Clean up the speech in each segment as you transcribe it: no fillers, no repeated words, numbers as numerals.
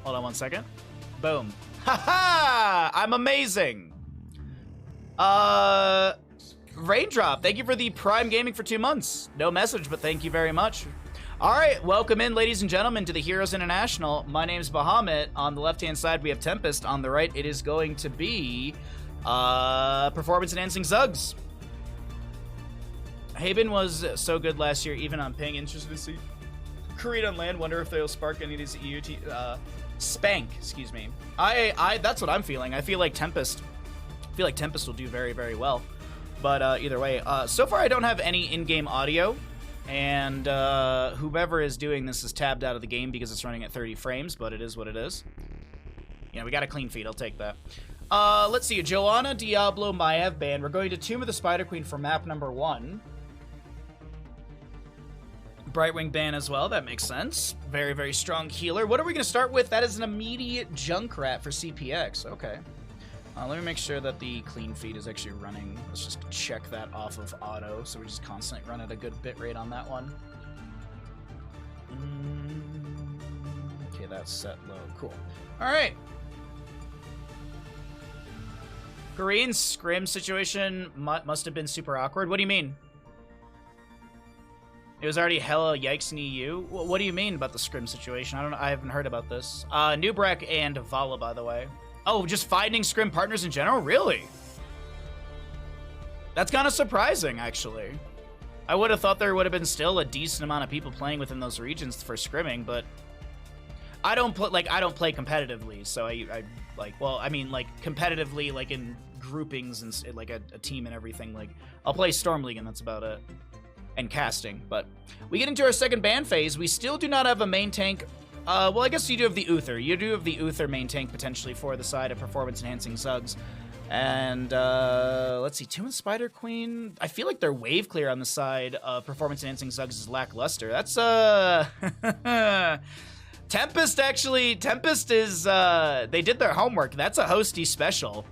Hold on 1 second. Boom. Haha! I'm amazing. Raindrop, thank you for the Prime Gaming for 2 months. No message, but thank you very much. All right, welcome in, ladies and gentlemen, to the Heroes International. My name's Bahamut. On the left-hand side, we have Tempest. On the right, it is going to be performance-enhancing Zugs. Haben was so good last year, even on ping. Interested to see Korea on land. Wonder if they'll spark any of these EU spank. Excuse me. That's what I'm feeling. I feel like Tempest will do very, very well. But either way, so far I don't have any in-game audio, and whoever is doing this is tabbed out of the game because it's running at 30 frames. But it is what it is. Yeah, we got a clean feed. I'll take that. Let's see. Joanna, Diablo, Maev ban. We're going to Tomb of the Spider Queen for map number 1. Brightwing ban as well. That makes sense. Very, very strong healer. What are we going to start with? That is an immediate Junkrat for CPX. Okay. Let me make sure that the clean feed is actually running. Let's just check that off of auto, so we just constantly run at a good bit rate on that one. Okay, that's set low. Cool. All right. Korean scrim situation must have been super awkward. What do you mean? It was already hella yikes in EU. What do you mean about the scrim situation? I haven't heard about this. Nubrek and Vala, by the way. Oh, just finding scrim partners in general? Really? That's kind of surprising, actually. I would have thought there would have been still a decent amount of people playing within those regions for scrimming, but I don't play competitively, so I competitively, like in groupings and like a team and everything. Like, I'll play Storm League and that's about it. And casting, but we get into our second ban phase. We still do not have a main tank. Well, I guess you do have the Uther. You do have the Uther main tank potentially for the side of performance-enhancing Zugs. And let's see, Tomb of the Spider Queen. I feel like their wave clear on the side of performance-enhancing Zugs is lackluster. That's Tempest actually. Tempest is they did their homework. That's a hosty special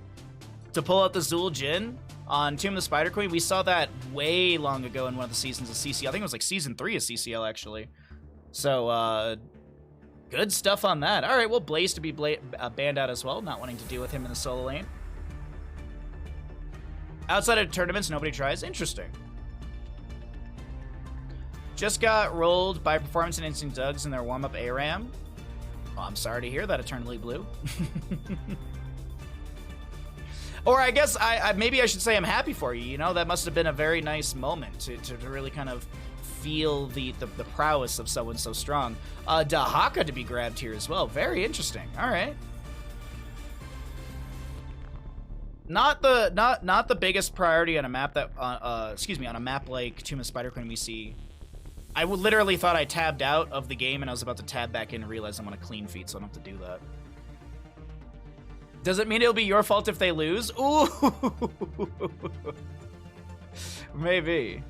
to pull out the Zul Jin on Tomb of the Spider Queen. We saw that way long ago in one of the seasons of CCL. I think it was like season 3 of CCL, actually. So, good stuff on that. All right, well, Blaze to be banned out as well, not wanting to deal with him in the solo lane. Outside of tournaments, nobody tries. Interesting. Just got rolled by performance-enhancing Zugs in their warm-up ARAM. Oh, I'm sorry to hear that, Eternally Blue. Or I guess maybe I should say I'm happy for you. You know, that must have been a very nice moment to really kind of feel the prowess of someone so strong. Dahaka to be grabbed here as well. Very interesting. All right. Not the biggest priority on a map that on a map like Tomb of Spider Queen we see. I literally thought I tabbed out of the game and I was about to tab back in and realize I'm on a clean feed, so I don't have to do that. Does it mean it'll be your fault if they lose? Ooh. Maybe.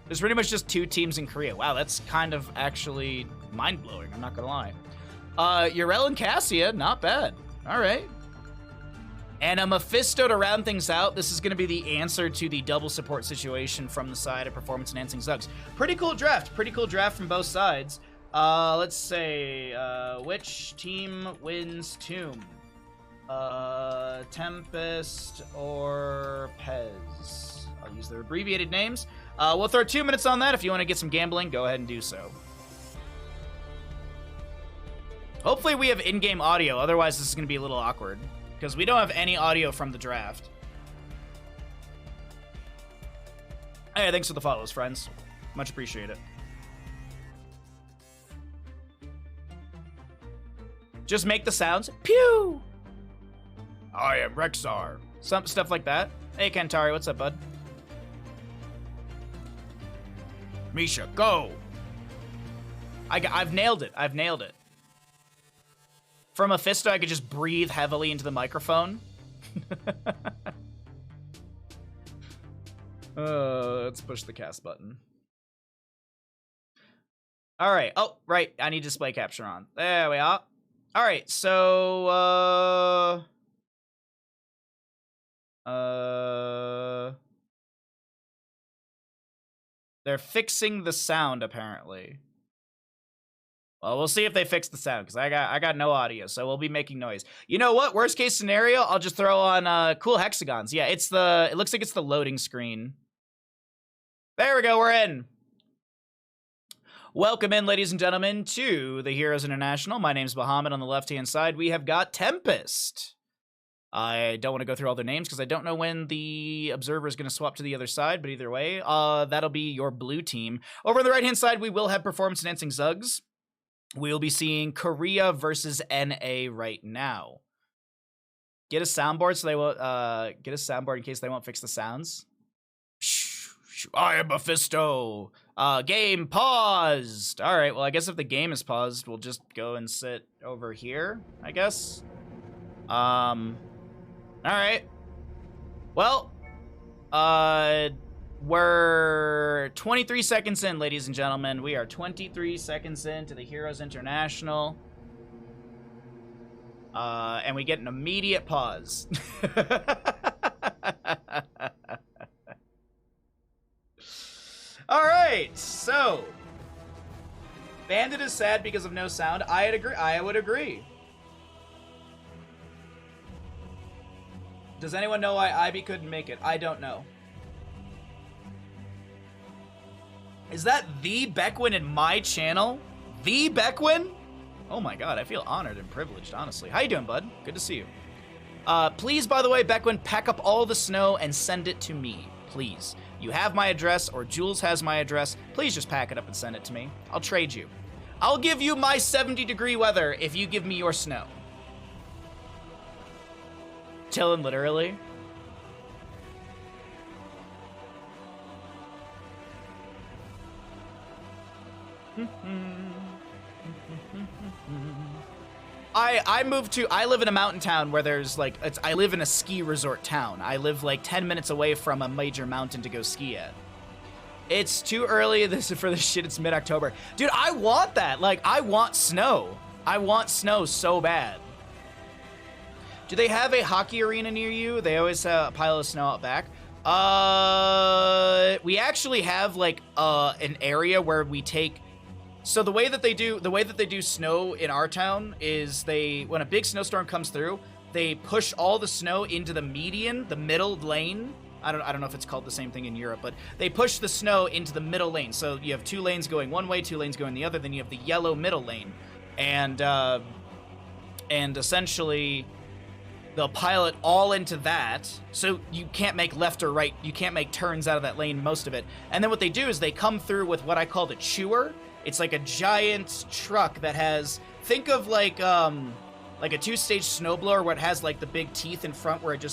There's pretty much just 2 teams in Korea. Wow, that's kind of actually mind-blowing, I'm not gonna lie. Urel and Cassia, not bad. All right. And a Mephisto to round things out. This is gonna be the answer to the double support situation from the side of performance-enhancing Zugs. Pretty cool draft from both sides. Let's say, which team wins Tomb? Tempest or Pez. I'll use their abbreviated names. We'll throw 2 minutes on that. If you want to get some gambling, go ahead and do so. Hopefully we have in-game audio. Otherwise, this is going to be a little awkward because we don't have any audio from the draft. Hey, thanks for the follows, friends. Much appreciated. Just make the sounds. Pew! I am Rexar. Some stuff like that. Hey, Kentari, what's up, bud? Misha, go! I've nailed it. I've nailed it. From Mephisto, I could just breathe heavily into the microphone. Let's push the cast button. All right. Oh, right. I need display capture on. There we are. All right. So, they're fixing the sound, apparently. Well, we'll see if they fix the sound, because I got no audio, so we'll be making noise. You know what? Worst case scenario, I'll just throw on cool hexagons. Yeah, it looks like it's the loading screen. There we go, we're in. Welcome in, ladies and gentlemen, to the Heroes International. My name's Bahamut. On the left-hand side, we have got Tempest. I don't want to go through all their names because I don't know when the observer is going to swap to the other side, but either way, that'll be your blue team. Over on the right-hand side, we will have Performance Enhancing Zugs. We'll be seeing Korea versus NA right now. Get a soundboard so they won't, get a soundboard in case they won't fix the sounds. I am Mephisto. Game paused. All right, well, I guess if the game is paused, we'll just go and sit over here, I guess. All right. Well, we're 23 seconds in, ladies and gentlemen. We are 23 seconds into the Heroes International. And we get an immediate pause. All right, so Bandit is sad because of no sound. I would agree. Does anyone know why Ivy couldn't make it? I don't know. Is that the Beckwin in my channel? The Beckwin? Oh my god, I feel honored and privileged, honestly. How you doing, bud? Good to see you. Please, by the way, Beckwin, pack up all the snow and send it to me, please. You have my address, or Jules has my address. Please just pack it up and send it to me. I'll trade you. I'll give you my 70-degree weather if you give me your snow. Chillin' literally. I live in a mountain town where there's like, I live in a ski resort town. I live like 10 minutes away from a major mountain to go ski at. It's too early for this shit. It's mid-October. Dude, I want that. Like, I want snow. I want snow so bad. Do they have a hockey arena near you? They always have a pile of snow out back. We actually have like an area where we take. So the way that they do snow in our town is when a big snowstorm comes through, they push all the snow into the median, the middle lane. I don't know if it's called the same thing in Europe, but they push the snow into the middle lane. So you have 2 lanes going one way, 2 lanes going the other. Then you have the yellow middle lane, and essentially they'll pile it all into that, so you can't make left or right. You can't make turns out of that lane, most of it. And then what they do is they come through with what I call the chewer. It's like a giant truck that has, think of like a 2-stage snowblower where it has like the big teeth in front where it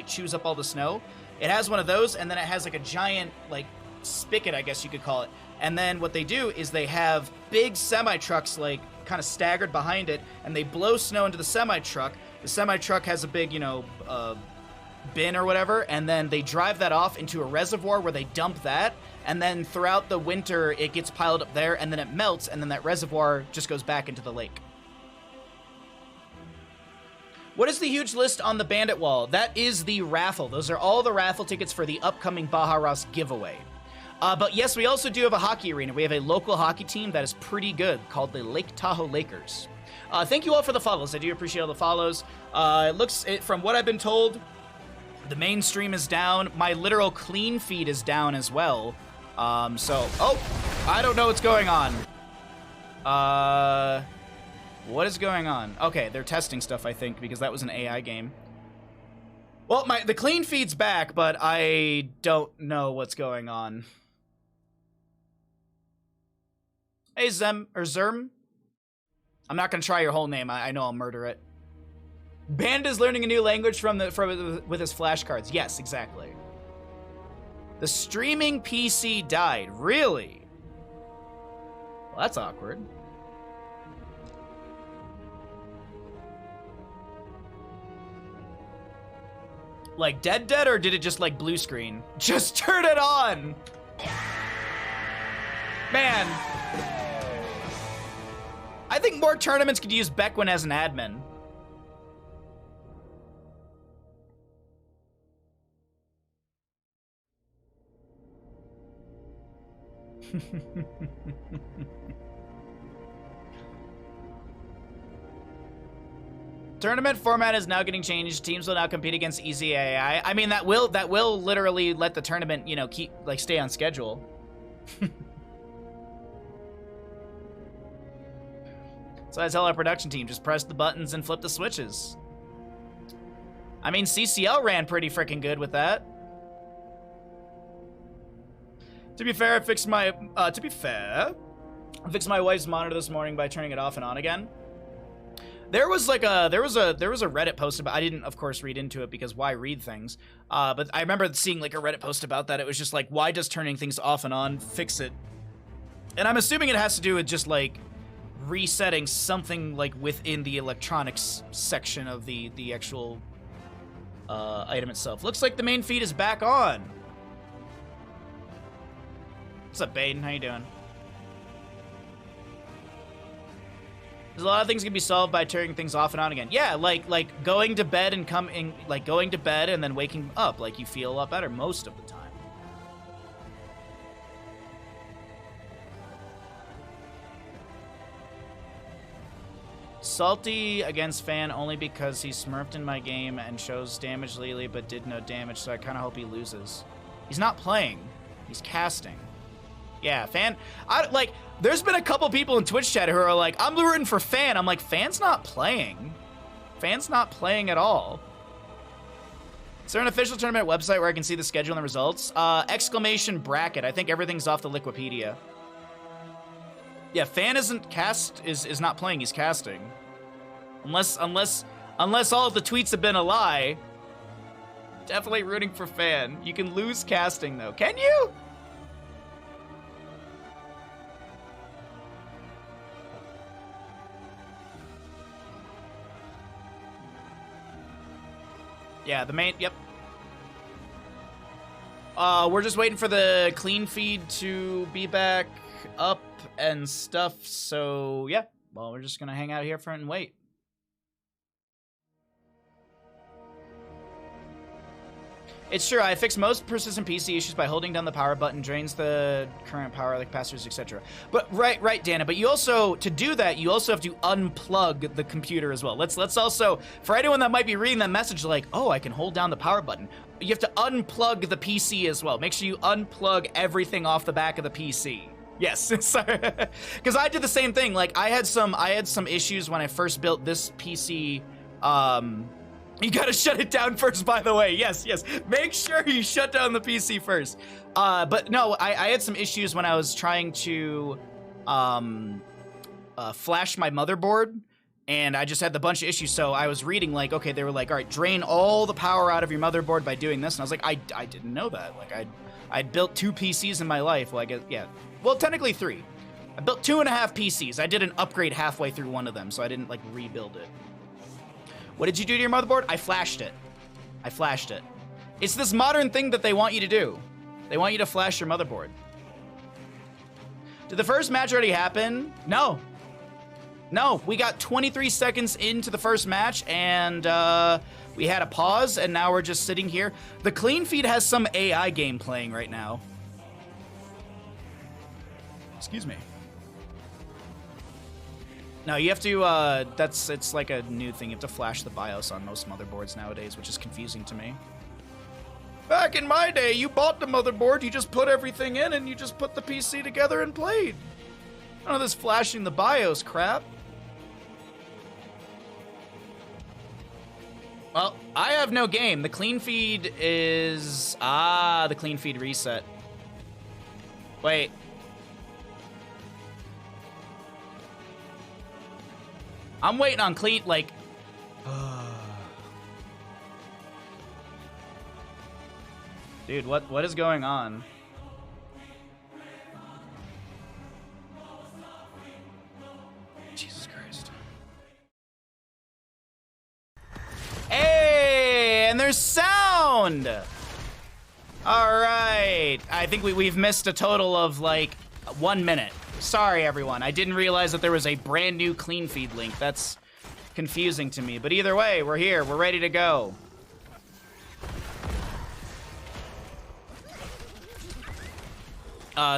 chews up all the snow. It has one of those, and then it has like a giant like spigot, I guess you could call it. And then what they do is they have big semi-trucks like kind of staggered behind it, and they blow snow into the semi-truck. The semi-truck has a big, bin or whatever, and then they drive that off into a reservoir where they dump that, and then throughout the winter it gets piled up there, and then it melts, and then that reservoir just goes back into the lake. What is the huge list on the Bandit wall? That is the raffle. Those are all the raffle tickets for the upcoming Baja Ross giveaway. But yes, we also do have a hockey arena. We have a local hockey team that is pretty good called the Lake Tahoe Lakers. Thank you all for the follows. I do appreciate all the follows. From what I've been told, the main stream is down. My literal clean feed is down as well. I don't know what's going on. What is going on? Okay, they're testing stuff, I think, because that was an AI game. Well, the clean feed's back, but I don't know what's going on. Hey, Zerm. I'm not gonna try your whole name. I know I'll murder it. Band is learning a new language with his flashcards. Yes, exactly. The streaming PC died. Really? Well, that's awkward. Like dead, or did it just like blue screen? Just turn it on! Man. I think more tournaments could use Beckwin as an admin. Tournament format is now getting changed. Teams will now compete against easy AI. I mean, that will literally let the tournament, you know, stay on schedule. So I tell our production team, just press the buttons and flip the switches. I mean, CCL ran pretty freaking good with that. To be fair, I fixed my wife's monitor this morning by turning it off and on again. There was a Reddit post about, I didn't of course read into it because why read things, but I remember seeing like a Reddit post about that. It was just like, why does turning things off and on fix it? And I'm assuming it has to do with just like resetting something like within the electronics section of the actual item itself. Looks like the main feed is back on. What's up, Baden? How you doing? There's a lot of things can be solved by turning things off and on again. Yeah, like going to bed and going to bed and then waking up. Like, you feel a lot better most of the time. Salty against Fan only because he smurfed in my game and shows damage Lily but did no damage, so I kind of hope he loses. He's not playing. He's casting. Yeah, Fan. There's been a couple people in Twitch chat who are like, I'm rooting for Fan. I'm like, Fan's not playing. Fan's not playing at all. Is there an official tournament website where I can see the schedule and the results? Exclamation bracket. I think everything's off the Liquipedia. Yeah, Fan is not playing, he's casting. Unless all of the tweets have been a lie. Definitely rooting for Fan. You can lose casting though. Can you? Yeah, the main, yep. We're just waiting for the clean feed to be back up and stuff, so yeah. Well, we're just gonna hang out here for and wait. It's true, I fixed most persistent PC issues by holding down the power button, drains the current power, like capacitors, etc. But right, Dana, but you also, to do that, you also have to unplug the computer as well. Let's also, for anyone that might be reading that message like, oh, I can hold down the power button, you have to unplug the PC as well. Make sure you unplug everything off the back of the PC. Yes, sorry, because I did the same thing. Like, I had some issues when I first built this PC. You gotta shut it down first, by the way. Yes. Make sure you shut down the PC first. But no, I had some issues when I was trying to flash my motherboard, and I just had the bunch of issues. So I was reading like, okay, they were like, all right, drain all the power out of your motherboard by doing this. And I was like, I didn't know that. Like, I'd built 2 PCs in my life. Like, yeah, well, technically 3. I built 2.5 PCs. I did an upgrade halfway through one of them, so I didn't like rebuild it. What did you do to your motherboard? I flashed it. It's this modern thing that they want you to do. They want you to flash your motherboard. Did the first match already happen? No, we got 23 seconds into the first match, and we had a pause, and now we're just sitting here. The clean feed has some AI game playing right now. Excuse me. No, you have to, it's like a new thing. You have to flash the BIOS on most motherboards nowadays, which is confusing to me. Back in my day, you bought the motherboard, you just put everything in, and you just put the PC together and played. None of this flashing the BIOS crap. Well, I have no game. The clean feed is... the clean feed reset. Wait. I'm waiting on clean, like... Dude, what is going on? Jesus Christ. Hey, and there's sound! Alright. I think we've missed a total of, like, 1 minute. Sorry, everyone. I didn't realize that there was a brand new clean feed link. That's confusing to me. But either way, we're here. We're ready to go.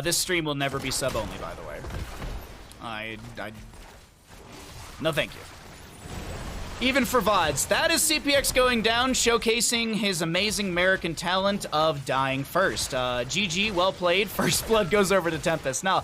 This stream will never be sub-only, by the way. No, thank you. Even for VODs. That is CPX going down, showcasing his amazing American talent of dying first. GG, well played. First blood goes over to Tempest. Now,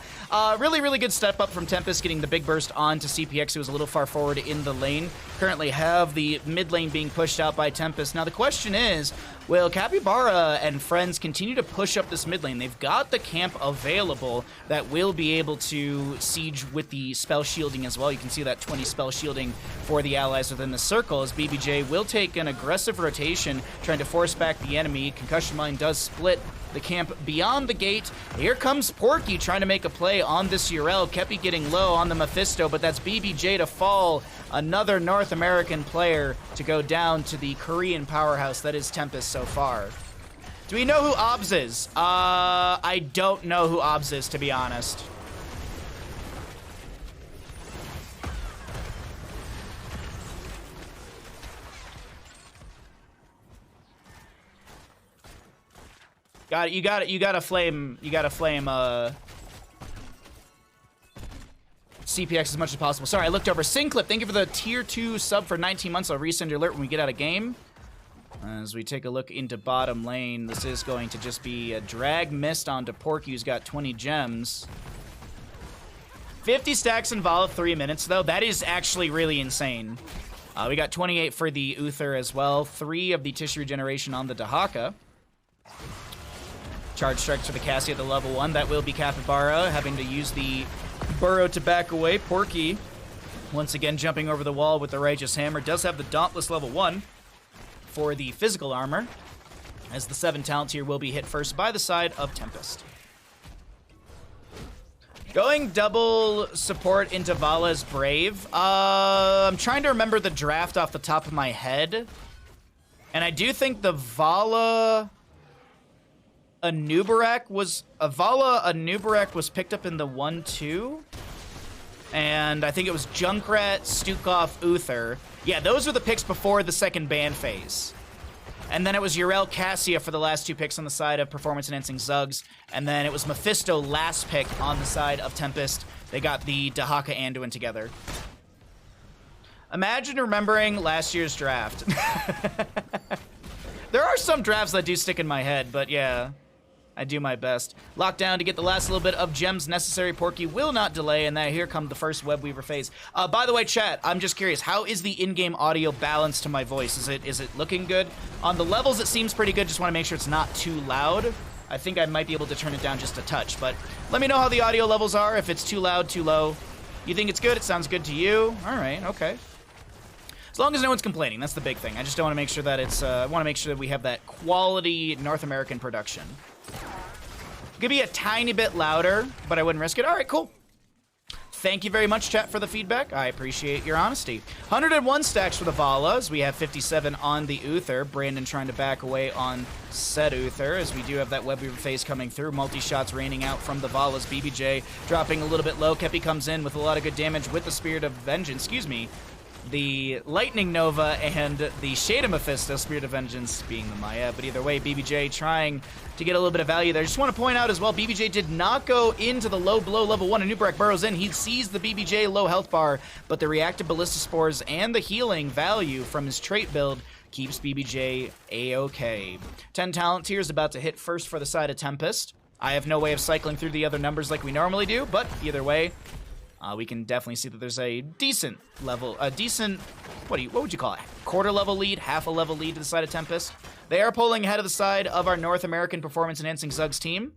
really, really good step up from Tempest, getting the big burst on to CPX, who was a little far forward in the lane. Currently have the mid lane being pushed out by Tempest. Now, the question is, will Capybara and friends continue to push up this mid lane? They've got the camp available that will be able to siege with the spell shielding as well. You can see that 20 spell shielding for the allies within the circle as BBJ will take an aggressive rotation, trying to force back the enemy. Concussion Mine does split the camp beyond the gate. Here comes Porky trying to make a play on this URL. Kepi getting low on the Mephisto, but that's BBJ to fall. Another North American player to go down to the Korean powerhouse that is Tempest so far. Do we know who Obs is? I don't know who Obs is, to be honest. You gotta flame CPX as much as possible. Sorry, I looked over. Synclip, thank you for the tier 2 sub for 19 months. I'll resend your alert when we get out of game. As we take a look into bottom lane, this is going to just be a drag mist onto Porky, who's got 20 gems. 50 stacks in Vala, 3 minutes, though. That is actually really insane. We got 28 for the Uther as well. 3 of the tissue regeneration on the Dahaka. Charge strikes for the Cassie at the level 1. That will be Capybara having to use the burrow to back away. Porky, once again, jumping over the wall with the Righteous Hammer. Does have the Dauntless level 1 for the physical armor, as the 7 talent tier will be hit first by the side of Tempest. Going double support into Vala's Brave. I'm trying to remember the draft off the top of my head. And I do think the Vala Anubarak was picked up in the 1-2. And I think it was Junkrat, Stukov, Uther. Yeah, those were the picks before the second ban phase. And then it was Yrel Cassia for the last 2 picks on the side of Performance Enhancing Zugs. And then it was Mephisto last pick on the side of Tempest. They got the Dahaka Anduin together. Imagine remembering last year's draft. There are some drafts that do stick in my head, but yeah, I do my best. Lockdown to get the last little bit of gems necessary. Porky will not delay, and then here come the first Webweaver phase. By the way, chat, I'm just curious, how is the in-game audio balance to my voice? Is it looking good? On the levels, it seems pretty good. Just want to make sure it's not too loud. I think I might be able to turn it down just a touch, but let me know how the audio levels are, if it's too loud, too low. You think it's good? It sounds good to you? All right, okay. As long as no one's complaining, that's the big thing. I just don't want to make sure that it's, I want to make sure that we have that quality North American production. It could be a tiny bit louder, but I wouldn't risk it. All right, cool. Thank you very much, chat, for the feedback. I appreciate your honesty. 101 stacks for the Valas. We have 57 on the Uther. Brandon trying to back away on said Uther, as we do have that Webweaver phase coming through. Multi-shots raining out from the Valas. BBJ dropping a little bit low. Kepi comes in with a lot of good damage with the Spirit of Vengeance. Excuse me. The Lightning Nova and the Shade of Mephisto, Spirit of Vengeance being the Maya. But either way, BBJ trying to get a little bit of value there. Just want to point out as well, BBJ did not go into the low blow level 1. Anubarak burrows in. He sees the BBJ low health bar, but the reactive Ballista Spores and the healing value from his trait build keeps BBJ A-okay. 10 talent tiers about to hit first for the side of Tempest. I have no way of cycling through the other numbers like we normally do, but either way, we can definitely see that there's a decent level, what would you call it? Quarter level lead, half a level lead to the side of Tempest. They are pulling ahead of the side of our North American Performance Enhancing Zugs team.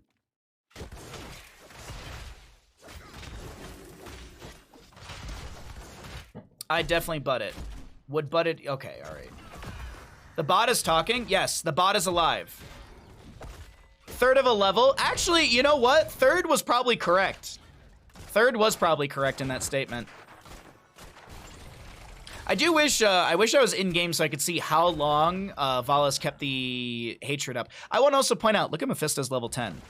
I definitely butt it. Would butt it? Okay, all right. The bot is talking. Yes, the bot is alive. Third of a level. Actually, you know what? Third was probably correct. Third was probably correct in that statement. I do wish, I wish I was in-game so I could see how long Valas kept the hatred up. I want to also point out, look at Mephisto's level 10.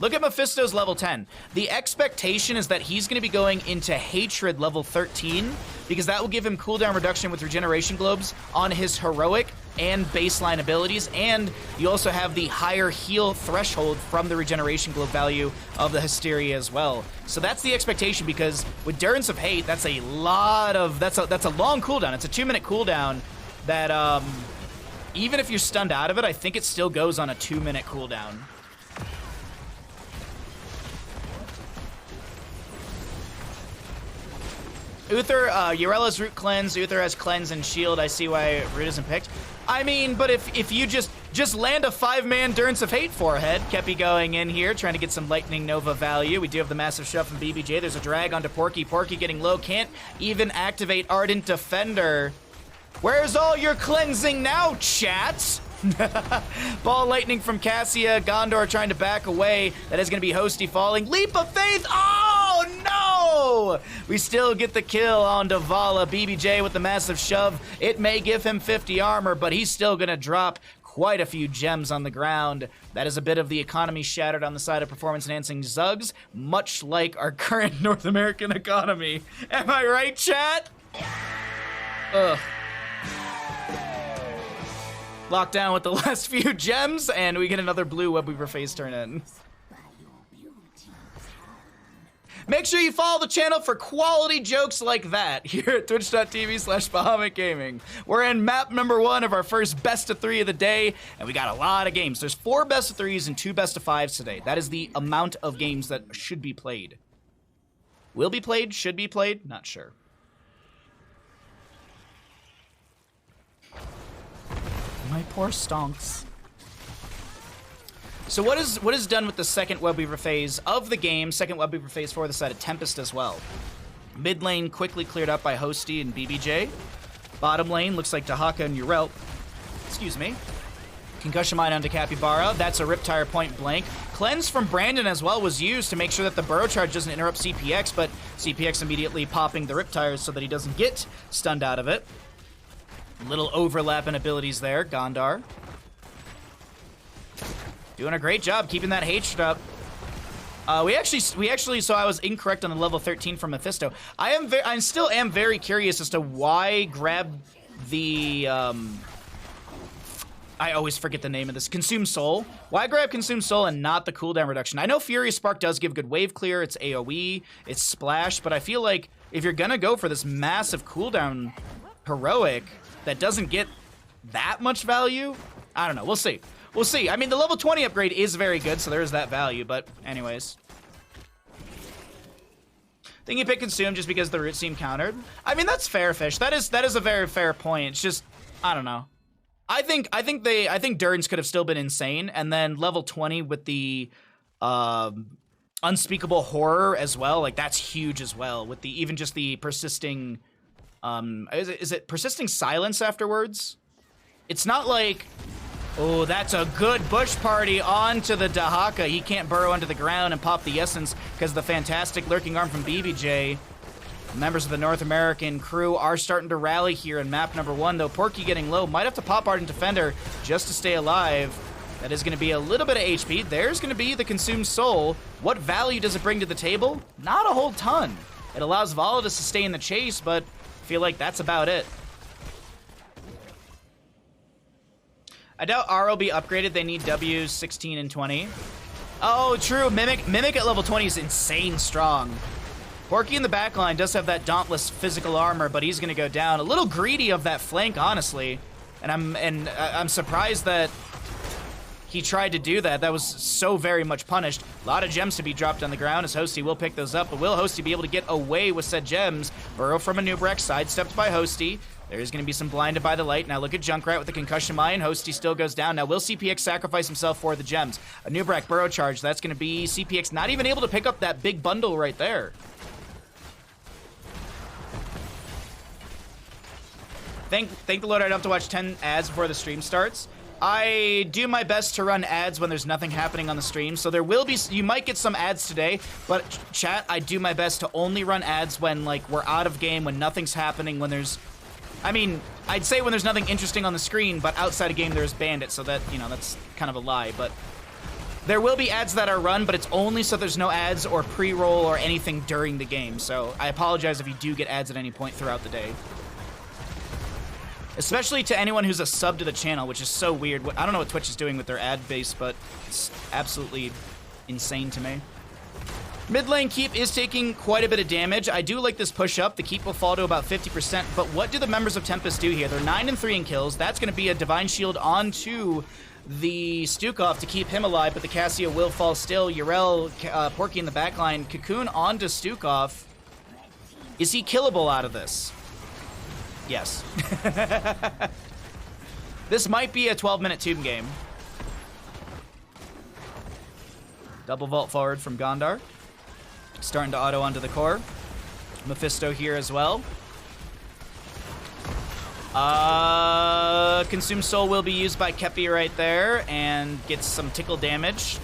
Look at Mephisto's level 10. The expectation is that he's going to be going into Hatred level 13 because that will give him cooldown reduction with regeneration globes on his heroic and baseline abilities, and you also have the higher heal threshold from the regeneration globe value of the Hysteria as well. So that's the expectation, because with Durance of Hate, that's a lot of that's a long cooldown. It's a 2-minute cooldown that even if you're stunned out of it, I think it still goes on a 2-minute cooldown. Uther, Urella's Root Cleanse. Uther has Cleanse and Shield. I see why Root isn't picked. I mean, but if you just land a 5-man Durance of Hate forehead, Kepi going in here, trying to get some Lightning Nova value. We do have the massive shove from BBJ. There's a drag onto Porky. Porky getting low. Can't even activate Ardent Defender. Where's all your cleansing now, chat? Ball lightning from Cassia. Gondor trying to back away. That is going to be Hosty falling. Leap of Faith. Oh, no! We still get the kill on Davala. BBJ with the massive shove. It may give him 50 armor, but he's still going to drop quite a few gems on the ground. That is a bit of the economy shattered on the side of performance-enhancing Zugs, much like our current North American economy. Am I right, chat? Ugh. Locked down with the last few gems, and we get another blue Web Weaver face turn in. Make sure you follow the channel for quality jokes like that here at twitch.tv/Bahamut Gaming. We're in map number 1 of our first best of 3 of the day, and we got a lot of games. There's 4 best of 3s and 2 best of 5s today. That is the amount of games that should be played. Will be played, should be played, not sure. My poor stonks. So what is done with the second Web Weaver phase of the game, second Web Weaver phase for the side of Tempest as well. Mid lane quickly cleared up by Hosty and BBJ. Bottom lane looks like Dahaka and Urel. Excuse me. Concussion Mine onto Capybara. That's a Riptire point blank. Cleanse from Brandon as well was used to make sure that the Burrow Charge doesn't interrupt CPX, but CPX immediately popping the Riptires so that he doesn't get stunned out of it. Little overlap in abilities there, Gondar. Doing a great job keeping that hatred up. We actually, so I was incorrect on the level 13 from Mephisto. I still am very curious as to why grab the, I always forget the name of this, Consume Soul. Why grab Consume Soul and not the cooldown reduction? I know Furious Spark does give good wave clear, it's AoE, it's splash, but I feel like if you're gonna go for this massive cooldown heroic that doesn't get that much value, I don't know, we'll see. We'll see. I mean, the level 20 upgrade is very good, so there is that value, but anyways. I think you pick Consume just because the root seemed countered. I mean, that's fair, Fish. That is a very fair point. It's just, I don't know. I think Durance could have still been insane, and then level 20 with the Unspeakable Horror as well, like that's huge as well, with the even just the persisting is it persisting silence afterwards? It's not like, oh, that's a good bush party onto the Dahaka. He can't burrow under the ground and pop the essence because of the fantastic lurking arm from BBJ. Members of the North American crew are starting to rally here in map number 1, though Porky getting low. Might have to pop Ardent Defender just to stay alive. That is going to be a little bit of HP. There's going to be the Consumed Soul. What value does it bring to the table? Not a whole ton. It allows Vala to sustain the chase, but I feel like that's about it. I doubt R will be upgraded. They need W's 16 and 20. Oh, true. Mimic at level 20 is insane strong. Porky in the backline does have that dauntless physical armor, but he's going to go down. A little greedy of that flank, honestly. And I'm surprised that he tried to do that. That was so very much punished. A lot of gems to be dropped on the ground as Hosty will pick those up, but will Hosty be able to get away with said gems? Burrow from a Nubrex, sidestepped by Hosty. There's going to be some blinded by the light. Now look at Junkrat with the concussion mine. Hosty still goes down. Now will CPX sacrifice himself for the gems? A Nubrex Burrow Charge. That's going to be CPX not even able to pick up that big bundle right there. Thank the Lord I don't have to watch 10 ads before the stream starts. I do my best to run ads when there's nothing happening on the stream, so there will be, you might get some ads today, but chat, I do my best to only run ads when, like, we're out of game, when nothing's happening, when there's, I mean, I'd say when there's nothing interesting on the screen, but outside of game there's Bandit, so that, you know, that's kind of a lie, but There will be ads that are run, but it's only so there's no ads or pre-roll or anything during the game. So I apologize if you do get ads at any point throughout the day. Especially to anyone who's a sub to the channel, which is so weird. I don't know what Twitch is doing with their ad base, but it's absolutely insane to me. Mid lane Keep is taking quite a bit of damage. I do like this push up. The Keep will fall to about 50%, but what do the members of Tempest do here? They're 9-3 in kills. That's going to be a Divine Shield onto the Stukov to keep him alive, but the Cassia will fall still. Yrel, Porky in the backline. Cocoon onto Stukov. Is he killable out of this? Yes. This might be a 12-minute Tomb game. Double vault forward from Gondar. Starting to auto onto the core. Mephisto here as well. Consume Soul will be used by Kepi right there and gets some tickle damage.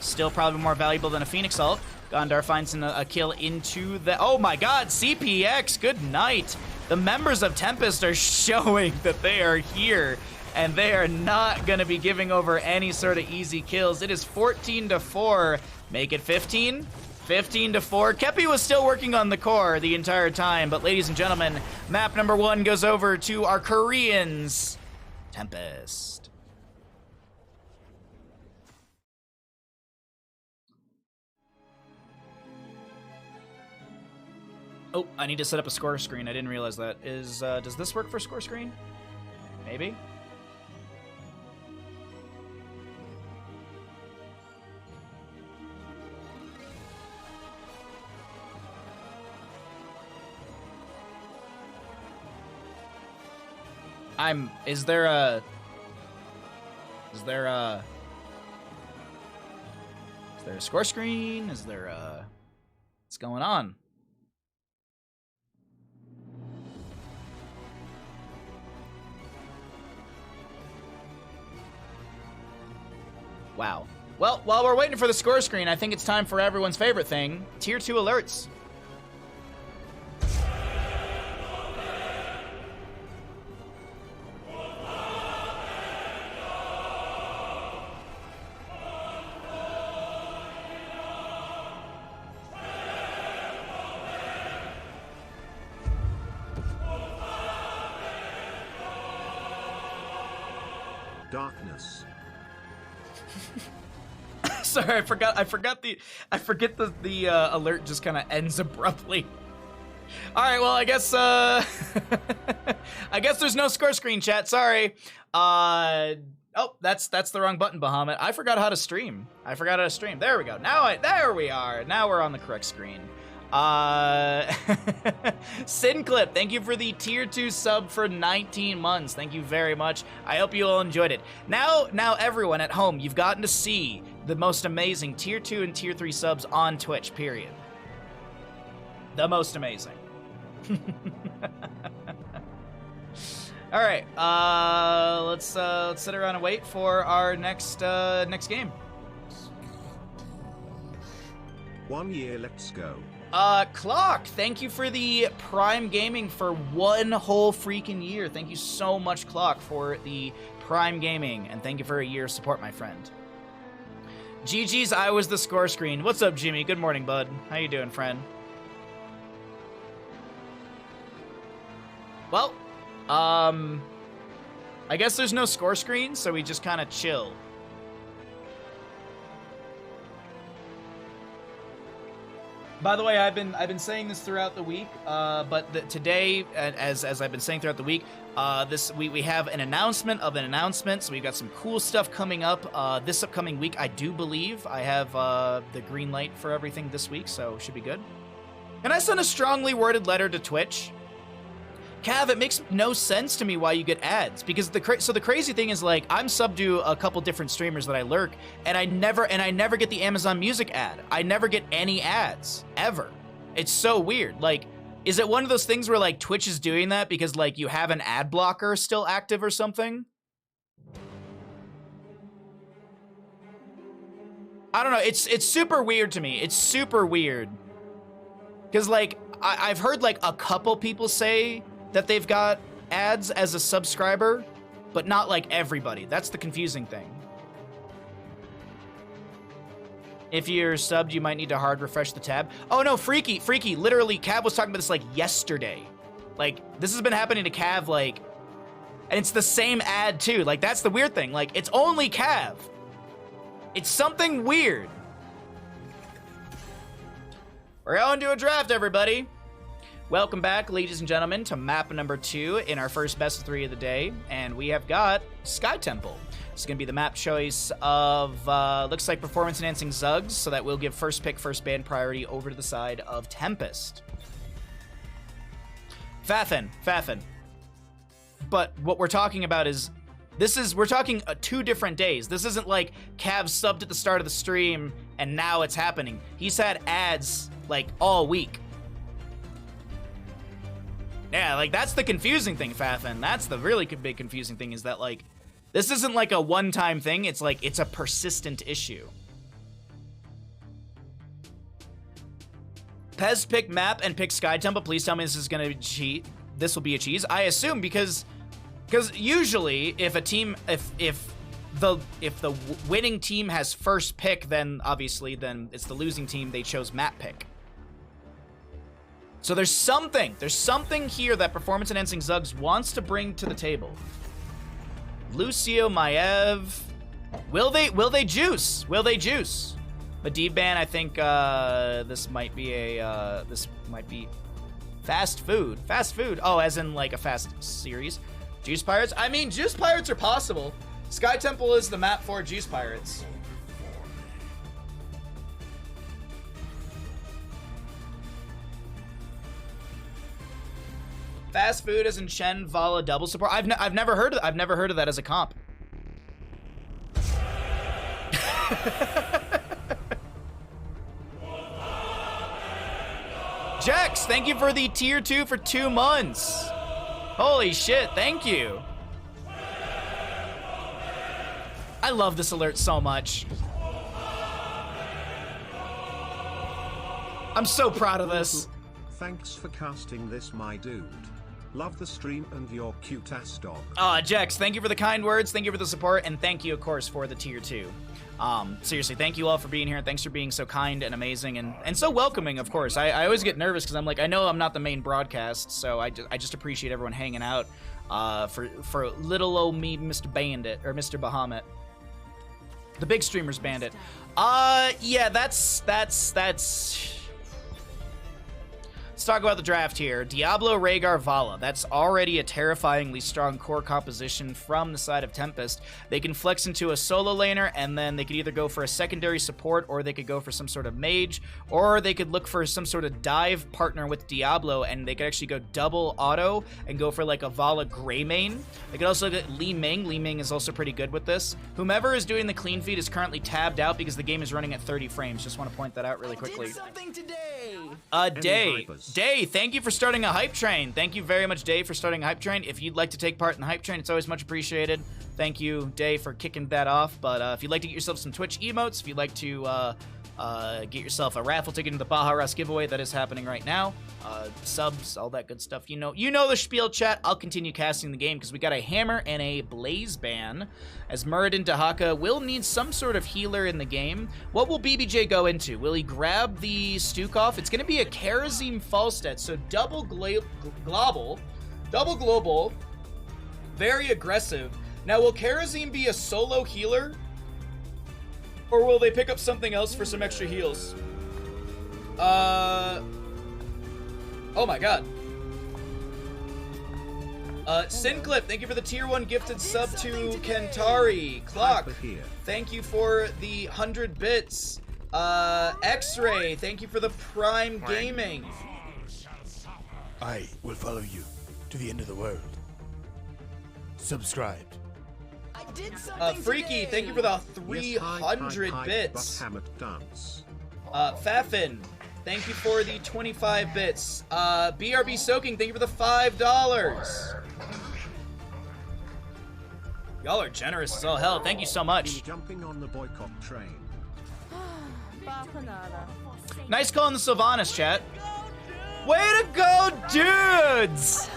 Still probably more valuable than a Phoenix ult. Gondar finds a kill into the... Oh my god, CPX, good night. The members of Tempest are showing that they are here, and they are not going to be giving over any sort of easy kills. It is 14-4. Make it 15? 15-4. Kepi was still working on the core the entire time, but ladies and gentlemen, map number 1 goes over to our Koreans, Tempest. Oh, I need to set up a score screen. I didn't realize that. Does this work for score screen? Maybe. Is there a score screen? What's going on? Wow. Well, while we're waiting for the score screen, I think it's time for everyone's favorite thing, Tier 2 alerts. Darkness. Sorry, I forget the alert just kind of ends abruptly. All right, well, I guess I guess there's no score screen, chat. Sorry. Oh, that's the wrong button, Bahamut. I forgot how to stream. There we go. There we are. Now we're on the correct screen. Sinclip, thank you for the tier 2 sub for 19 months. Thank you very much. I hope you all enjoyed it. Now everyone at home, you've gotten to see the most amazing tier 2 and tier 3 subs on Twitch, period. The most amazing. All right, let's sit around and wait for our next game. 1 year, let's go. Clock, thank you for the Prime Gaming for 1 whole freaking year. Thank you so much, Clock, for the Prime Gaming, and thank you for a year of support, my friend. GG's, I was the score screen. What's up, Jimmy? Good morning, bud. How you doing, friend? Well, I guess there's no score screen, so we just kind of chill. By the way, I've been saying this throughout the week, but today, as I've been saying throughout the week, we have an announcement of an announcement. So we've got some cool stuff coming up this upcoming week. I do believe I have the green light for everything this week, so should be good. Can I send a strongly worded letter to Twitch? Cav, it makes no sense to me why you get ads, because the crazy thing is, like, I'm subbed to a couple different streamers that I lurk, and I never get the Amazon Music ad. I never get any ads ever. It's so weird. Like, is it one of those things where, like, Twitch is doing that because, like, you have an ad blocker still active or something? I don't know. It's super weird to me. It's super weird. Because, like, I've heard, like, a couple people say that they've got ads as a subscriber, but not like everybody. That's the confusing thing. If you're subbed, you might need to hard refresh the tab. Oh no, Freaky, literally, Cav was talking about this like yesterday. Like, this has been happening to Cav, like, and it's the same ad too. Like, that's the weird thing. Like, it's only Cav. It's something weird. We're going to a draft, everybody. Welcome back, ladies and gentlemen, to map number 2 in our first best of 3 of the day. And we have got Sky Temple. It's going to be the map choice of, looks like performance-enhancing Zugs, so that will give first pick, first ban priority over to the side of Tempest. Fafin. But what we're talking about is, we're talking 2 different days. This isn't like Cav subbed at the start of the stream and now it's happening. He's had ads, like, all week. Yeah, like, that's the confusing thing, Fafin. That's the really big confusing thing, is that, like, this isn't like a one-time thing. It's like, it's a persistent issue. Pez pick map and pick Sky Temple. Please tell me this is gonna be cheat. This will be a cheese. I assume because usually if a team, if the winning team has first pick, then obviously then it's the losing team. They chose map pick. So there's something here that performance enhancing Zugs wants to bring to the table. Lucio, Maev, will they juice? Medivh ban, I think this might be fast food. Oh, as in like a fast series. Juice Pirates? I mean, Juice Pirates are possible. Sky Temple is the map for Juice Pirates. Fast food as in Shen Vala double support. I've never heard of that as a comp. Jax, thank you for the tier 2 for 2 months. Holy shit, thank you. I love this alert so much. I'm so proud of this. Thanks for casting this, my dude. Love the stream and your cute-ass dog. Jax, thank you for the kind words, thank you for the support, and thank you, of course, for the tier 2. Seriously, thank you all for being here. Thanks for being so kind and amazing and so welcoming, of course. I always get nervous because I'm like, I know I'm not the main broadcast, so I just appreciate everyone hanging out for little old me, Mr. Bandit, or Mr. Bahamut. The big streamer's Bandit. Yeah, that's... Let's talk about the draft here. Diablo, Rhaegar, Vala. That's already a terrifyingly strong core composition from the side of Tempest. They can flex into a solo laner, and then they could either go for a secondary support, or they could go for some sort of mage, or they could look for some sort of dive partner with Diablo, and they could actually go double auto and go for like a Vala Grey main. They could also get Li Ming. Li Ming is also pretty good with this. Whomever is doing the clean feed is currently tabbed out because the game is running at 30 frames. Just want to point that out really quickly. I did something today. Day, thank you for starting a hype train. Thank you very much, Day, for starting a hype train. If you'd like to take part in the hype train, it's always much appreciated. Thank you, Day, for kicking that off. But if you'd like to get yourself some Twitch emotes, if you'd like to get yourself a raffle ticket into the Baja Rust giveaway that is happening right now, subs, all that good stuff. You know the spiel, chat. I'll continue casting the game because we got a hammer and a blaze ban, as Muradin Dahaka will need some sort of healer in the game. What will BBJ go into? Will he grab the Stukov? It's going to be a Karazim Falstad, so double global, very aggressive. Now, will Karazim be a solo healer? Or will they pick up something else for some extra heals? Oh my god. Sinclip, thank you for the tier 1 gifted sub to Kentari. Clock, thank you for the 100 bits. X-Ray, thank you for the Prime Gaming. I will follow you to the end of the world. Subscribe. I did something Freaky, today. thank you for the 300 bits. Bahamut dance. Fafin, thank you for the 25 bits. BRB Soaking, thank you for the $5. Y'all are generous as all hell. Thank you so much. Jumping on the boycott train. Nice call in the Sylvanas, chat. Way to go, dudes!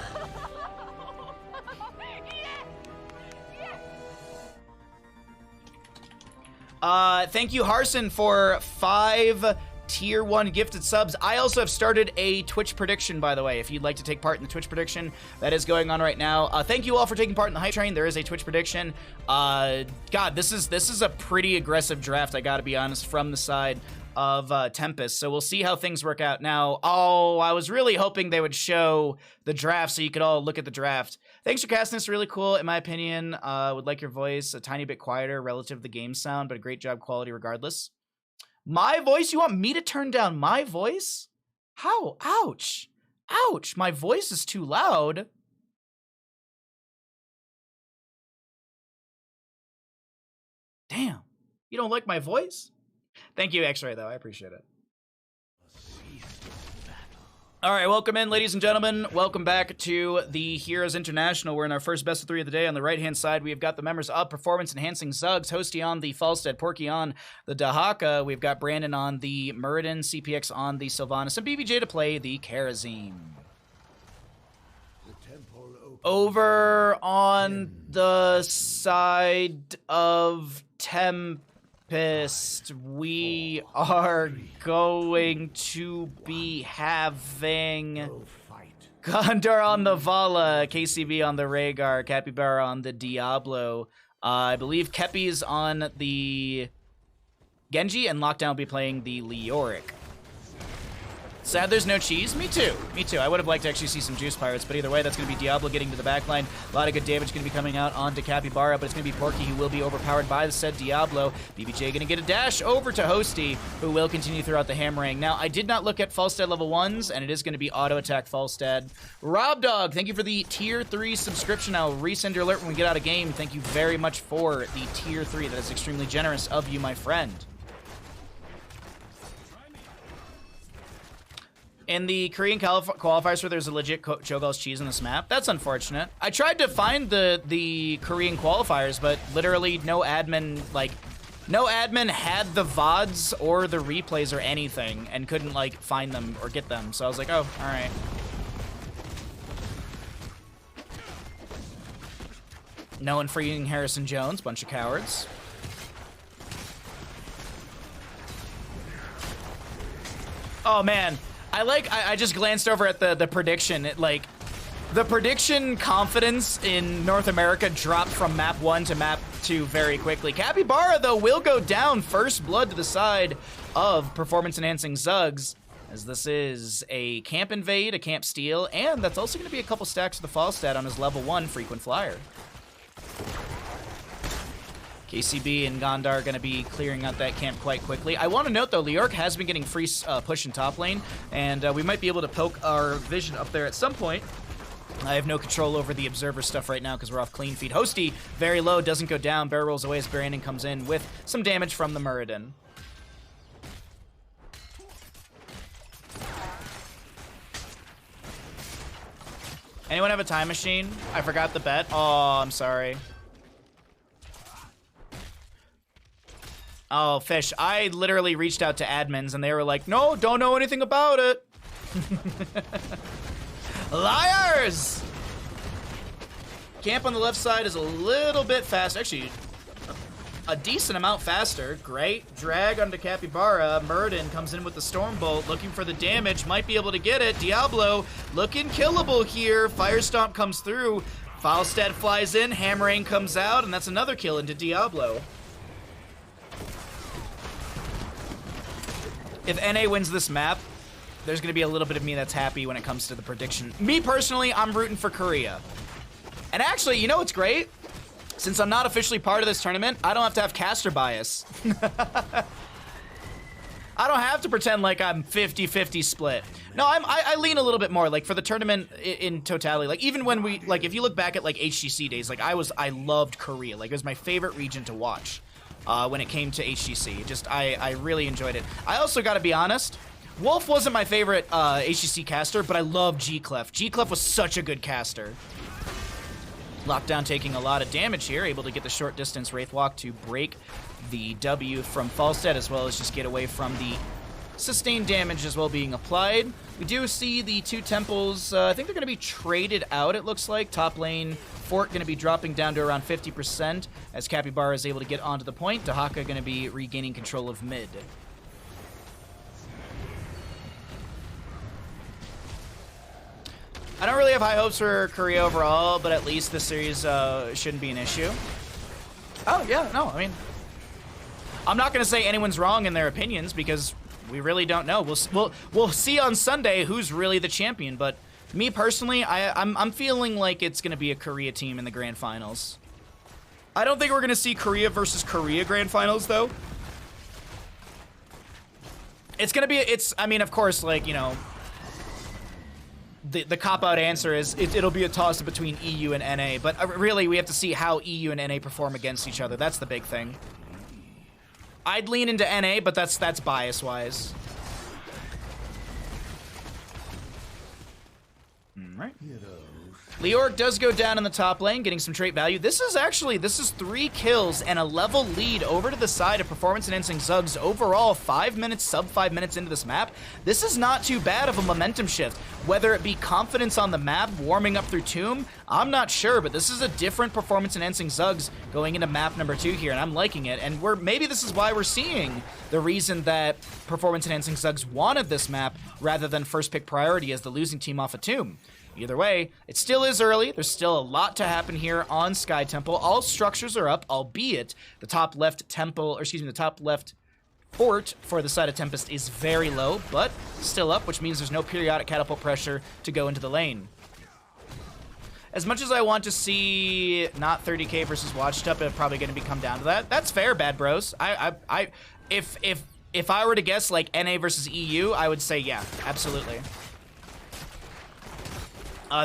Thank you, Harson, for 5 Tier 1 gifted subs. I also have started a Twitch prediction, by the way, if you'd like to take part in the Twitch prediction that is going on right now. Thank you all for taking part in the hype train. There is a Twitch prediction. God, this is a pretty aggressive draft, I gotta be honest, from the side of Tempest. So we'll see how things work out. Now, I was really hoping they would show the draft so you could all look at the draft. Thanks for casting this, really cool, in my opinion. Would like your voice a tiny bit quieter relative to the game sound, but a great job quality regardless. My voice? You want me to turn down my voice? How? Ouch. Ouch. My voice is too loud. Damn. You don't like my voice? Thank you, X-Ray, though. I appreciate it. All right, welcome in, ladies and gentlemen. Welcome back to the Heroes International. We're in our first best of 3 of the day. On the right-hand side, we have got the members of Performance Enhancing Zugs, Hosty on the Falstead, Porky on the Dahaka. We've got Brandon on the Muradin, CPX on the Sylvanas, and BBJ to play the Karazim. Over on the side of Tempest, we are going to be having Gondor on the Vala, KCB on the Rhaegar, Capybara on the Diablo. I believe Kepi's on the Genji, and Lockdown will be playing the Leoric. Sad there's no cheese. Me too. Me too. I would have liked to actually see some Juice Pirates, but either way, that's going to be Diablo getting to the backline. A lot of good damage going to be coming out onto Capybara, but it's going to be Porky who will be overpowered by the said Diablo. BBJ going to get a dash over to Hosty, who will continue throughout the hammering. Now, I did not look at Falstad level 1s, and it is going to be auto attack Falstad. Rob Dog, thank you for the tier 3 subscription. I'll resend your alert when we get out of game. Thank you very much for the tier 3. That is extremely generous of you, my friend. In the Korean qualifiers where there's a legit Cho'Gall's cheese on this map, that's unfortunate. I tried to find the Korean qualifiers, but literally no admin had the VODs or the replays or anything, and couldn't like find them or get them. So I was like, oh, all right. No one freeing Harrison Jones, bunch of cowards. Oh man. I just glanced over at the prediction. The prediction confidence in North America dropped from map 1 to map 2 very quickly. Capybara, though, will go down first blood to the side of Performance Enhancing Zugs, as this is a camp invade, a camp steal, and that's also going to be a couple stacks of the Falstad on his level 1 frequent flyer. KCB and Gondar are going to be clearing out that camp quite quickly. I want to note, though, Leoric has been getting free push in top lane, and we might be able to poke our vision up there at some point. I have no control over the observer stuff right now because we're off clean feed. Hosty, very low, doesn't go down. Barrel rolls away as Brandon comes in with some damage from the Muradin. Anyone have a time machine? I forgot the bet. Oh, I'm sorry. Oh, Fish, I literally reached out to admins and they were like, no, don't know anything about it. Liars! Camp on the left side is a little bit fast. Actually, a decent amount faster. Great. Drag onto Capybara. Muradin comes in with the Stormbolt, looking for the damage. Might be able to get it. Diablo looking killable here. Firestomp comes through. Falstad flies in. Hammering comes out, and that's another kill into Diablo. If NA wins this map, there's going to be a little bit of me that's happy when it comes to the prediction. Me, personally, I'm rooting for Korea. And actually, you know what's great? Since I'm not officially part of this tournament, I don't have to have caster bias. I don't have to pretend like I'm 50-50 split. No, I lean a little bit more, like, for the tournament in totality. Like, even when we, like, if you look back at, like, HGC days, like, I loved Korea. Like, it was my favorite region to watch. When it came to HGC. Just, I really enjoyed it. I also gotta be honest, Wolf wasn't my favorite HGC caster, but I love G-Clef. G-Clef was such a good caster. Lockdown taking a lot of damage here, able to get the short distance Wraithwalk to break the W from Falstad, as well as just get away from the sustained damage as well being applied. We do see the two temples, I think they're going to be traded out, it looks like. Top lane Fort going to be dropping down to around 50% as Capybara is able to get onto the point. Dahaka going to be regaining control of mid. I don't really have high hopes for Korea overall, but at least this series shouldn't be an issue. Oh, yeah, no, I mean, I'm not going to say anyone's wrong in their opinions because we really don't know. We'll see on Sunday who's really the champion, but me personally, I'm feeling like it's going to be a Korea team in the grand finals. I don't think we're going to see Korea versus Korea grand finals, though. It's going to be, I mean, of course, like, you know, the cop-out answer is it'll be a toss between EU and NA, but really we have to see how EU and NA perform against each other. That's the big thing. I'd lean into NA, but that's bias-wise. Right. Leoric does go down in the top lane, getting some trait value. This is 3 kills and a level lead over to the side of Performance Enhancing Zugs. Overall, 5 minutes, sub 5 minutes into this map. This is not too bad of a momentum shift. Whether it be confidence on the map, warming up through Tomb, I'm not sure, but this is a different Performance Enhancing Zugs going into map number 2 here, and I'm liking it. And maybe this is why we're seeing the reason that Performance Enhancing Zugs wanted this map rather than first pick priority as the losing team off of Tomb. Either way, it still is early. There's still a lot to happen here on Sky Temple. All structures are up, albeit the top left temple, or excuse me, the top left fort for the side of Tempest is very low, but still up, which means there's no periodic catapult pressure to go into the lane. As much as I want to see not 30k versus Watched Up, it's probably going to come down to that. That's fair, Bad Bros. If I were to guess like NA versus EU, I would say yeah, absolutely.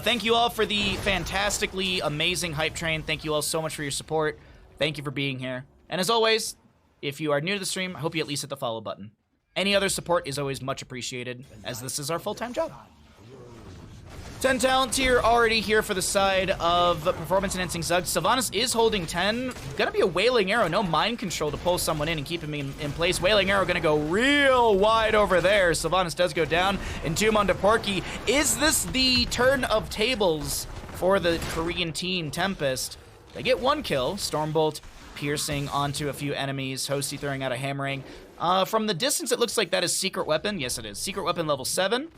Thank you all for the fantastically amazing hype train. Thank you all so much for your support. Thank you for being here. And as always, if you are new to the stream, I hope you at least hit the follow button. Any other support is always much appreciated, as this is our full-time job. 10 talent tier already here for the side of Performance Enhancing Zugs. Sylvanas is holding 10. Gonna be a Wailing Arrow. No mind control to pull someone in and keep him in place. Wailing Arrow gonna go real wide over there. Sylvanas does go down. Entomb onto Porky. Is this the turn of tables for the Korean team, Tempest? They get 1 kill. Stormbolt piercing onto a few enemies. Hosty throwing out a hammering. From the distance, it looks like that is Secret Weapon. Yes, it is. Secret Weapon level 7.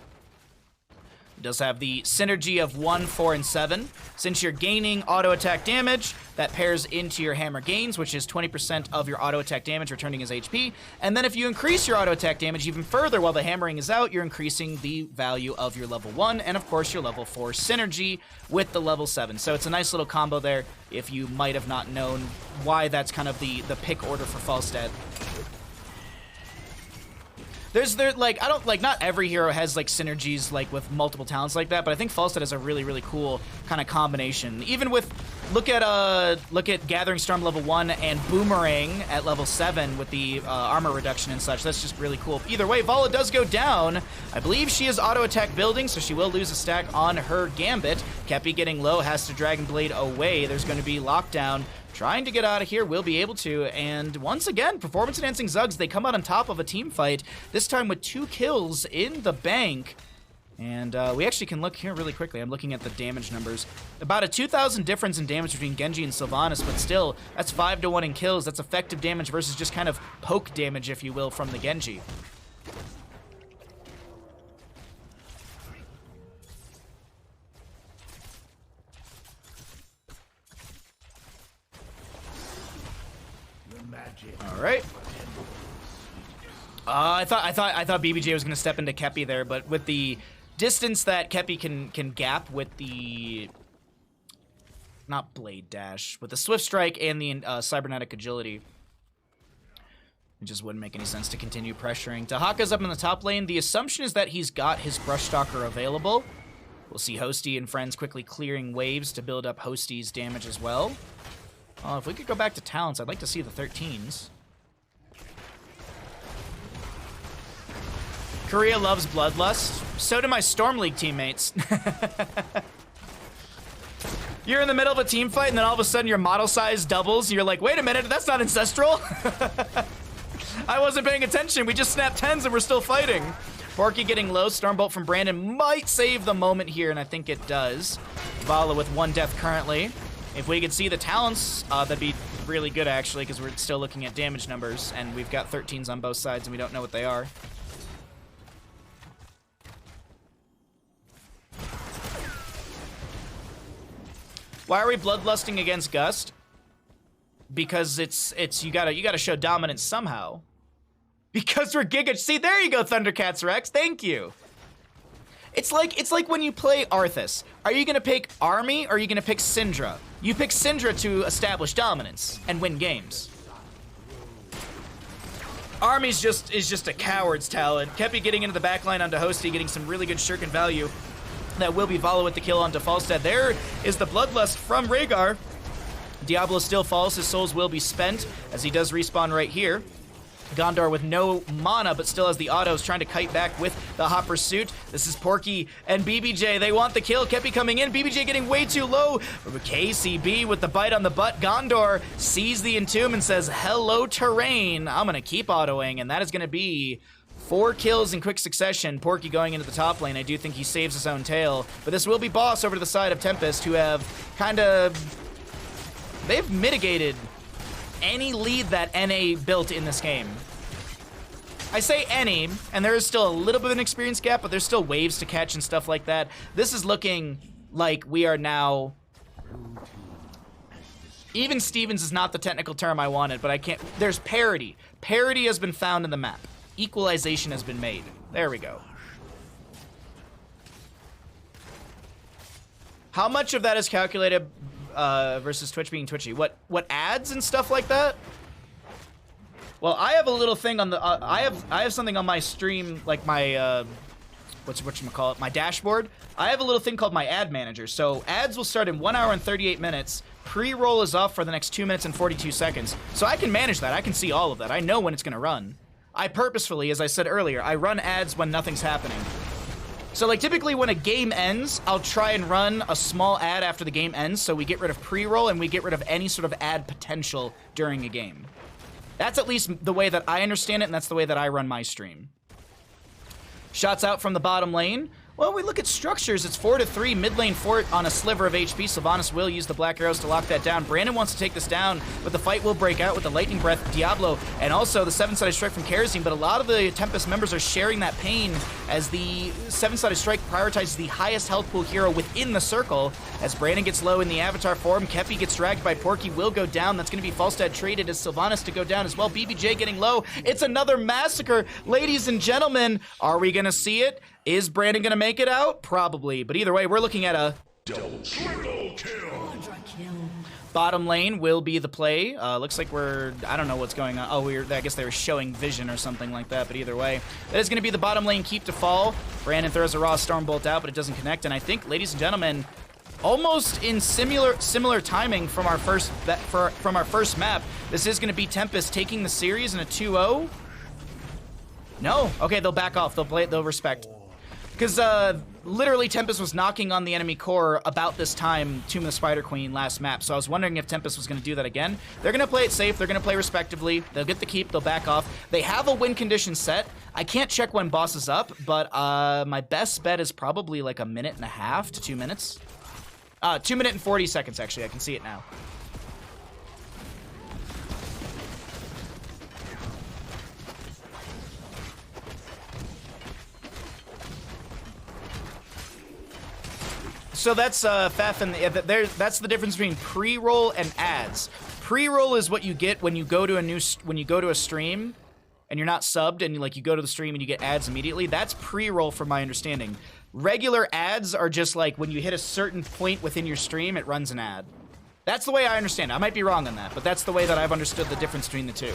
Does have the synergy of 1, 4, and 7. Since you're gaining auto attack damage, that pairs into your hammer gains, which is 20% of your auto attack damage returning as HP. And then if you increase your auto attack damage even further while the hammering is out, you're increasing the value of your level 1 and of course your level 4 synergy with the level 7. So it's a nice little combo there if you might have not known why that's kind of the pick order for Falstad. Not every hero has like synergies like with multiple talents like that, but I think Falstad has a really, really cool kind of combination. Even with, look at Gathering Storm level 1 and Boomerang at level 7 with the armor reduction and such. That's just really cool. Either way, Vala does go down. I believe she is auto attack building, so she will lose a stack on her Gambit. Kepi getting low, has to Dragon Blade away. There's going to be lockdown. Trying to get out of here, will be able to, and once again, Performance Enhancing Zugs, they come out on top of a team fight, this time with 2 kills in the bank. And we actually can look here really quickly. I'm looking at the damage numbers. About a 2,000 difference in damage between Genji and Sylvanas, but still, that's 5-1 in kills. That's effective damage versus just kind of poke damage, if you will, from the Genji. All right. I thought BBJ was gonna step into Kepi there, but with the distance that Kepi can gap with the not Blade Dash, with the Swift Strike and the Cybernetic Agility, it just wouldn't make any sense to continue pressuring. Dahaka's up in the top lane. The assumption is that he's got his Brush Stalker available. We'll see Hosty and friends quickly clearing waves to build up Hosty's damage as well. If we could go back to talents, I'd like to see the 13s. Korea loves Bloodlust. So do my Storm League teammates. You're in the middle of a team fight, and then all of a sudden your model size doubles, and you're like, wait a minute, that's not ancestral. I wasn't paying attention. We just snapped 10s and we're still fighting. Porky getting low. Stormbolt from Brandon might save the moment here, and I think it does. Vala with 1 death currently. If we could see the talents, that'd be really good, actually, because we're still looking at damage numbers, and we've got 13s on both sides, and we don't know what they are. Why are we bloodlusting against Gust? Because it's you gotta show dominance somehow. Because we're Giga. See, there you go, Thundercats Rex. Thank you. It's like when you play Arthas. Are you gonna pick Army or are you gonna pick Syndra? You pick Syndra to establish dominance and win games. Army's just a coward's talent. Kepi getting into the backline onto Hosty, getting some really good shuriken value. That will be Vala with the kill onto Falstad. There is the Bloodlust from Rhaegar. Diablo still falls. His souls will be spent as he does respawn right here. Gondor with no mana, but still has the autos, trying to kite back with the Hot Pursuit. This is Porky and BBJ. They want the kill. Kepi coming in. BBJ getting way too low. KCB with the bite on the butt. Gondor sees the Entomb and says, hello, terrain. I'm going to keep autoing, and that is going to be 4 kills in quick succession. Porky going into the top lane. I do think he saves his own tail, but this will be Boss over to the side of Tempest, who have they've mitigated any lead that NA built in this game. I say any, and there is still a little bit of an experience gap, but there's still waves to catch and stuff like that. This is looking like we are now... Even Stevens is not the technical term I wanted, but I can't... There's parity. Parity has been found in the map. Equalization has been made. There we go. How much of that is calculated versus Twitch being twitchy? What ads and stuff like that? Well, I have a little thing on the I have something on my stream, like my whatchamacallit, my dashboard. I have a little thing called my ad manager. So ads will start in 1 hour and 38 minutes. Pre-roll is off for the next 2 minutes and 42 seconds. So I can manage that. I can see all of that. I know when it's gonna run. I purposefully, as I said earlier, I run ads when nothing's happening. So, like, typically when a game ends, I'll try and run a small ad after the game ends, so we get rid of pre-roll and we get rid of any sort of ad potential during a game. That's at least the way that I understand it, and that's the way that I run my stream. Shots out from the bottom lane. Well, we look at structures. It's 4-3, mid lane fort on a sliver of HP. Sylvanas will use the Black Arrows to lock that down. Brandon wants to take this down, but the fight will break out with the Lightning Breath, Diablo, and also the 7-sided strike from Kerosene. But a lot of the Tempest members are sharing that pain as the 7-sided strike prioritizes the highest health pool hero within the circle. As Brandon gets low in the avatar form, Kepi gets dragged by Porky, will go down. That's going to be Falstad traded as Sylvanas to go down as well. BBJ getting low. It's another massacre. Ladies and gentlemen, are we going to see it? Is Brandon gonna make it out? Probably, but either way, we're looking at a Triple kill. bottom lane will be the play. Looks like I don't know what's going on. Oh, I guess they were showing vision or something like that, but either way, that is gonna be the bottom lane keep to fall. Brandon throws a raw Stormbolt out, but it doesn't connect, and I think, ladies and gentlemen, almost in similar timing from our first map, this is gonna be Tempest taking the series in a 2-0. No, okay, they'll back off. They'll respect. Because literally Tempest was knocking on the enemy core about this time, Tomb of the Spider Queen last map, so I was wondering if Tempest was going to do that again. They're going to play it safe. They're going to play respectively. They'll get the keep. They'll back off. They have a win condition set. I can't check when boss is up, but my best bet is probably like 1.5 to 2 minutes. 2 minutes and 40 seconds, actually. I can see it now. So that's Faf, and that's the difference between pre-roll and ads. Pre-roll is what you get when you go to a stream, and you're not subbed, and you go to the stream and you get ads immediately. That's pre-roll, from my understanding. Regular ads are just like when you hit a certain point within your stream, it runs an ad. That's the way I understand it. I might be wrong on that, but that's the way that I've understood the difference between the two.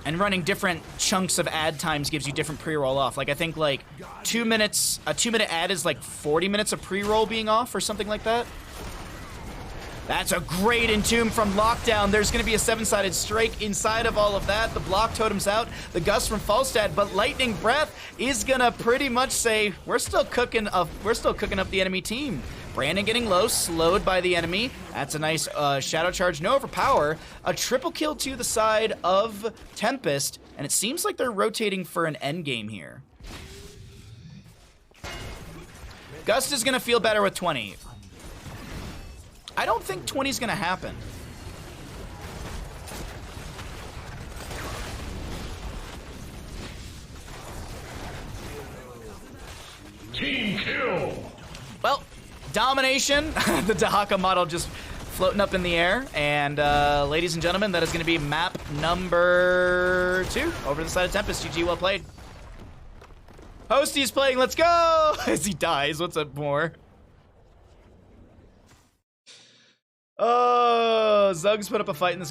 And running different chunks of ad times gives you different pre-roll off. Like, I think, like, 2 minutes, a 2-minute ad is like 40 minutes of pre-roll being off or something like that. That's a great entomb from Lockdown. There's going to be a 7-sided strike inside of all of that. The block totems out. The gust from Falstad, but Lightning Breath is going to pretty much say, we're still cooking up the enemy team. Brandon getting low, slowed by the enemy. That's a nice Shadow Charge, no overpower. A triple kill to the side of Tempest, and it seems like they're rotating for an endgame here. Gust is going to feel better with 20. I don't think 20 is going to happen. Team kill. Well, domination. The Dahaka model just floating up in the air. And ladies and gentlemen, that is going to be map number 2 over the side of Tempest. GG, well played. Hostie's playing, let's go! As he dies, what's up more? Oh, Zugs put up a fight in this game.